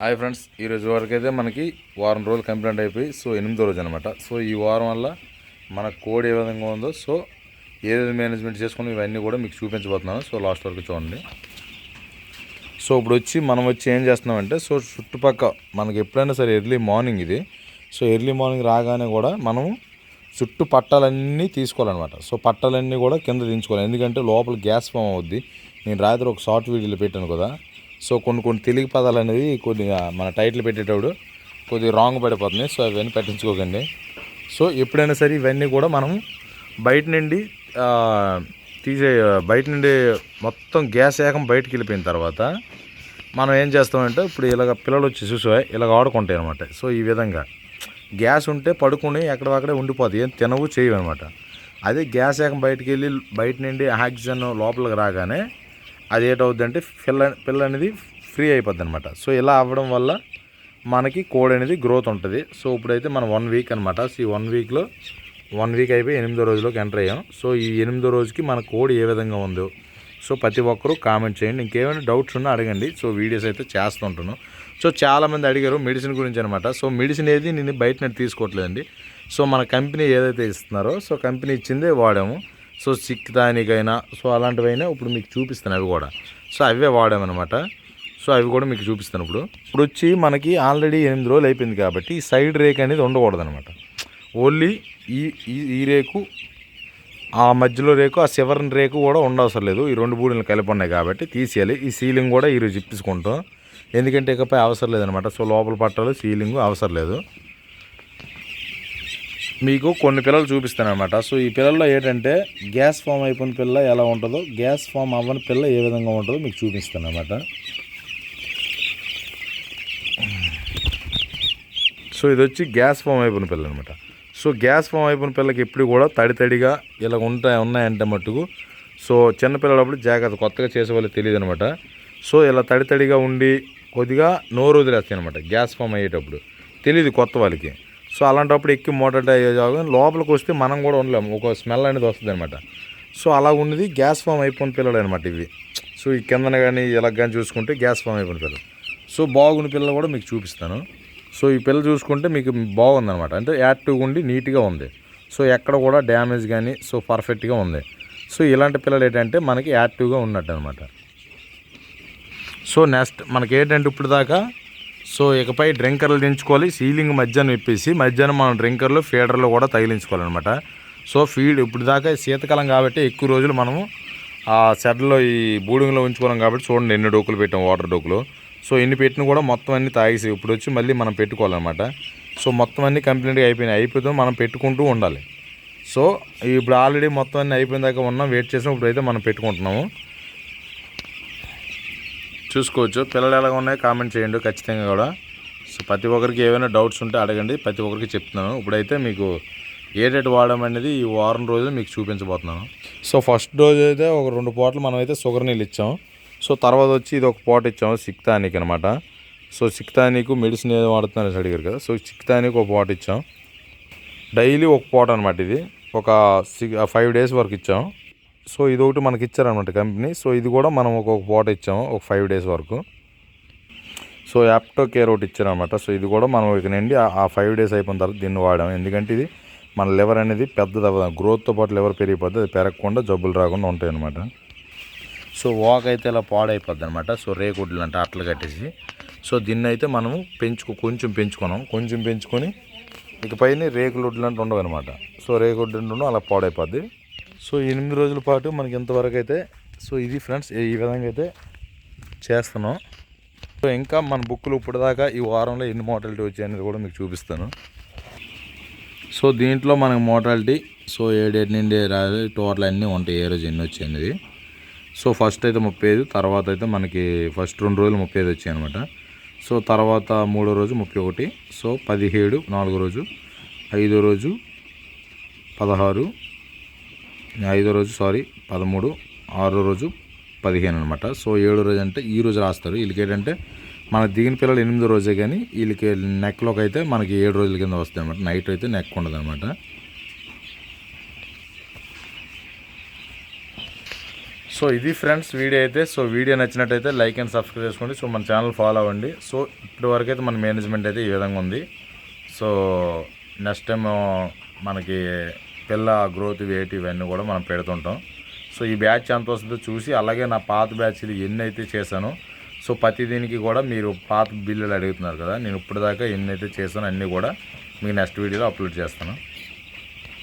Hi friends, ఈరోజు వరకు అయితే మనకి వారం రోజులు కంప్లీట్ అయిపోయి సో 8వ రోజు అనమాట. సో ఈ వారం వల్ల మన కోడ్ ఏ విధంగా ఉందో సో ఏదైతే మేనేజ్మెంట్ చేసుకుని ఇవన్నీ కూడా మీకు చూపించబోతున్నాను. సో లాస్ట్ వరకు చూడండి. సో ఇప్పుడు మనం ఏం చేస్తున్నామంటే సో చుట్టుపక్క మనకి ఎప్పుడైనా సరే ఎర్లీ మార్నింగ్ ఇది. సో ఎర్లీ మార్నింగ్ రాగానే కూడా మనము చుట్టూ పట్టాలన్నీ తీసుకోవాలన్నమాట. సో పట్టాలన్నీ కూడా కింద దించుకోవాలి, ఎందుకంటే లోపల గ్యాస్ ఫామ్ అవుద్ది. నేను రాత్రి ఒక షార్ట్ వీడియోలో పెట్టాను కదా. సో కొన్ని తెలుగు పదాలు అనేది కొద్దిగా మన టైటిల్ పెట్టేటప్పుడు కొద్దిగా రాంగ్ పడిపోతుంది. సో అవన్నీ పట్టించుకోకండి. సో ఎప్పుడైనా సరే ఇవన్నీ కూడా మనం బయట నుండి బయట నుండి మొత్తం గ్యాస్ ఏకం బయటికి వెళ్ళిపోయిన తర్వాత మనం ఏం చేస్తామంటే ఇప్పుడు ఇలాగ పిల్లలు వచ్చి చూసా ఇలాగ ఆడుకుంటాయి అనమాట. సో ఈ విధంగా గ్యాస్ ఉంటే పడుకుని ఎక్కడక్కడే ఉండిపోతాయి, ఏం తినవు చేయవు అనమాట. అదే గ్యాస్ ఏకం బయటికి వెళ్ళి బయట నుండి ఆక్సిజన్ లోపలికి రాగానే అది ఏటవుద్ది అంటే పిల్ల అనేది ఫ్రీ అయిపోద్ది అనమాట. సో ఇలా అవ్వడం వల్ల మనకి కోడ్ అనేది గ్రోత్ ఉంటుంది. సో ఇప్పుడైతే మనం 1 వీక్ అనమాట. సో ఈ 1 వీక్ అయిపోయి 8వ రోజులోకి ఎంటర్ అయ్యాం. సో ఈ 8వ రోజుకి మన కోడ్ ఏ విధంగా ఉందో సో ప్రతి ఒక్కరూ కామెంట్ చేయండి. ఇంకేమైనా డౌట్స్ ఉన్నా అడగండి. సో వీడియోస్ అయితే చేస్తుంటాను. సో చాలామంది అడిగారు మెడిసిన్ గురించి అనమాట. సో మెడిసిన్ ఏది నేను బయట నుండి తీసుకోవట్లేదండి. సో మన కంపెనీ ఏదైతే ఇస్తున్నారో సో కంపెనీ ఇచ్చిందే వాడాము. సో సిక్తానికైనా సో అలాంటివైనా ఇప్పుడు మీకు చూపిస్తాను అవి కూడా. సో అవే వాడామన్నమాట. సో అవి కూడా మీకు చూపిస్తాను. ఇప్పుడు వచ్చి మనకి ఆల్రెడీ 8 రోజులు అయిపోయింది కాబట్టి ఈ సైడ్ రేక్ అనేది ఉండకూడదు అనమాట. ఓన్లీ ఈ రేకు, ఆ మధ్యలో రేకు, ఆ చివరిన రేకు కూడా ఉండవసరం లేదు. ఈ 2 బూడిలు కలిపి ఉన్నాయి కాబట్టి తీసేయాలి. ఈ సీలింగ్ కూడా ఈరోజు ఇప్పించుకుంటాం, ఎందుకంటే ఇకపై అవసరం లేదనమాట. సో లోపల పట్టాలు సీలింగ్ అవసరం లేదు. మీకు కొన్ని పిల్లలు చూపిస్తాను అనమాట. సో ఈ పిల్లల్లో ఏంటంటే గ్యాస్ ఫామ్ అయిపోయిన పిల్ల ఎలా ఉంటుందో, గ్యాస్ ఫామ్ అవ్వని పిల్ల ఏ విధంగా ఉంటుందో మీకు చూపిస్తాను అనమాట. సో ఇది వచ్చి గ్యాస్ ఫామ్ అయిపోయిన పిల్ల అనమాట. సో గ్యాస్ ఫామ్ అయిపోయిన పిల్లకి ఎప్పుడు కూడా తడిగా ఇలా ఉన్నాయంటే మట్టుకు సో చిన్నపిల్లలప్పుడు జాగ్రత్త, కొత్తగా చేసే వాళ్ళు తెలియదు అనమాట. సో ఇలా తడిగా ఉండి కొద్దిగా నోరు వదిలేస్తాయి అనమాట. గ్యాస్ ఫామ్ అయ్యేటప్పుడు తెలియదు కొత్త వాళ్ళకి. సో అలాంటప్పుడు ఎక్కి మోటార్ లోపలికి వస్తే మనం కూడా ఉండలేము, ఒక స్మెల్ అనేది వస్తుంది అనమాట. సో అలా ఉన్నది గ్యాస్ ఫామ్ అయిపోయిన పిల్లలు అనమాట ఇవి. సో ఈ కిందన కానీ ఇలా కానీ చూసుకుంటే గ్యాస్ ఫామ్ అయిపోయిన పిల్లలు. సో బాగున్న పిల్లలు కూడా మీకు చూపిస్తాను. సో ఈ పిల్లలు చూసుకుంటే మీకు బాగుందనమాట, అంటే యాక్టివ్గా ఉండి నీట్గా ఉంది. సో ఎక్కడ కూడా డ్యామేజ్ కానీ సో పర్ఫెక్ట్గా ఉంది. సో ఇలాంటి పిల్లలు ఏంటంటే మనకి యాక్టివ్గా ఉన్నట్టు అనమాట. సో నెక్స్ట్ మనకి ఏంటంటే ఇప్పుడు దాకా సో ఇకపై డ్రింకర్లు దించుకోవాలి. సీలింగ్ మధ్యాహ్నం ఇప్పేసి మధ్యాహ్నం మనం డ్రింకర్లు ఫీడర్లు కూడా తగిలించుకోవాలన్నమాట. సో ఫీడ్ ఇప్పుడు దాకా శీతకాలం కాబట్టి ఎక్కువ రోజులు మనము ఆ షెడ్లో ఈ బూడింగ్లో ఉంచుకోవాలి కాబట్టి చూడండి ఎన్ని డోకులు పెట్టాం, వాటర్ డోకులు. సో ఎన్ని పెట్టిన కూడా మొత్తం అన్నీ తాగేసి ఇప్పుడు వచ్చి మళ్ళీ మనం పెట్టుకోవాలన్నమాట. సో మొత్తం అన్నీ కంప్లీట్గా అయిపోతే మనం పెట్టుకుంటూ ఉండాలి. సో ఇప్పుడు ఆల్రెడీ మొత్తం అన్నీ అయిపోయిన దాకా ఉన్నాం, వెయిట్ చేసాం. ఇప్పుడైతే మనం పెట్టుకుంటున్నాము. చూసుకోవచ్చు పిల్లలు ఎలాగ ఉన్నాయో కామెంట్ చేయండి ఖచ్చితంగా కూడా. సో ప్రతి ఒక్కరికి ఏమైనా డౌట్స్ ఉంటే అడగండి, ప్రతి ఒక్కరికి చెప్తున్నాను. ఇప్పుడైతే మీకు ఏ డేట్ వాడమనేది ఈ వారం రోజులు మీకు చూపించబోతున్నాను. సో ఫస్ట్ రోజు అయితే ఒక 2 పూటలు మనం అయితే షుగర్ నీళ్ళు ఇచ్చాం. సో తర్వాత వచ్చి ఇది ఒక పూట ఇచ్చాము సిక్తానిక్ అనమాట. సో సిక్తానిక్ మెడిసిన్ ఏదో వాడుతున్నారని అడిగారు కదా. సో సిక్తానిక్ ఒక పూట ఇచ్చాం, డైలీ ఒక పూట అనమాట. ఇది ఒక 5 డేస్ వరకు ఇచ్చాం. సో ఇది ఒకటి మనకి ఇచ్చారనమాట కంపెనీ. సో ఇది కూడా మనం ఒక పూట ఇచ్చాము ఒక 5 డేస్ వరకు. సో యాప్టో కేర్ ఒకటి ఇచ్చారనమాట. సో ఇది కూడా మనం ఇక నుండి ఆ 5 డేస్ అయిపోయిన తర్వాత దీన్ని వాడాము, ఎందుకంటే ఇది మన లివర్ అనేది పెద్దది గ్రోత్తో పాటు లివర్ పెరిగిపోద్ది, అది పెరగకుండా జబ్బులు రాకుండా ఉంటాయి అనమాట. సో వాక్ అయితే ఇలా పాడైపోద్ది అనమాట. సో రేకుడ్లు అంటే అట్లు కట్టేసి సో దీన్ని అయితే మనము కొంచెం పెంచుకొని ఇకపైన రేకులుడ్లు అంటే ఉండవు అనమాట. సో రేకుడ్లు అలా పాడైపోద్ది. సో 8 రోజుల పాటు మనకి ఇంతవరకు అయితే సో ఇది ఫ్రెండ్స్ ఈ విధంగా అయితే చేస్తున్నాం. సో ఇంకా మన బుక్లు ఇప్పుడు దాకా ఈ వారంలో ఎన్ని మోర్టాలిటీ వచ్చాయి అనేది కూడా మీకు చూపిస్తాను. సో దీంట్లో మనకి మోర్టాలిటీ సో 7 నుండి టోటల్ అన్నీ ఉంటాయి, ఏ రోజు ఎన్ని వచ్చాయి అనేది. సో ఫస్ట్ అయితే 35, తర్వాత అయితే మనకి ఫస్ట్ 2 రోజులు 35 వచ్చాయి అనమాట. సో తర్వాత 3వ రోజు 31, సో 17 4వ రోజు, 5వ రోజు 16, 5వ రోజు 13, 6వ రోజు 15 అనమాట. సో 7వ రోజు అంటే ఈ రోజు రాస్తారు. వీళ్ళకి ఏంటంటే మనకు దిగిన పిల్లలు 8వ రోజే, కానీ వీళ్ళకి నెక్లోకి అయితే మనకి 7 రోజుల కింద వస్తాయి అనమాట. నైట్ అయితే నెక్ ఉండదు అనమాట. సో ఇది ఫ్రెండ్స్ వీడియో అయితే. సో వీడియో నచ్చినట్టయితే లైక్ అండ్ సబ్స్క్రైబ్ చేసుకోండి. సో మన ఛానల్ ఫాలో అవ్వండి. సో ఇప్పటి వరకు అయితే మన మేనేజ్మెంట్ అయితే ఈ విధంగా ఉంది. సో నెక్స్ట్ టైం మనకి పిల్ల గ్రోత్ వెయిట్ ఇవన్నీ కూడా మనం పెడుతుంటాం. సో ఈ బ్యాచ్ ఎంత వస్తుందో చూసి, అలాగే నా పాత బ్యాచ్లు ఎన్ని అయితే చేశానో, సో ప్రతి దీనికి కూడా మీరు పాత బిల్లులు అడుగుతున్నారు కదా, నేను ఇప్పటిదాకా ఎన్ని అయితే చేశానో అన్నీ కూడా మీకు నెక్స్ట్ వీడియోలో అప్లోడ్ చేస్తాను.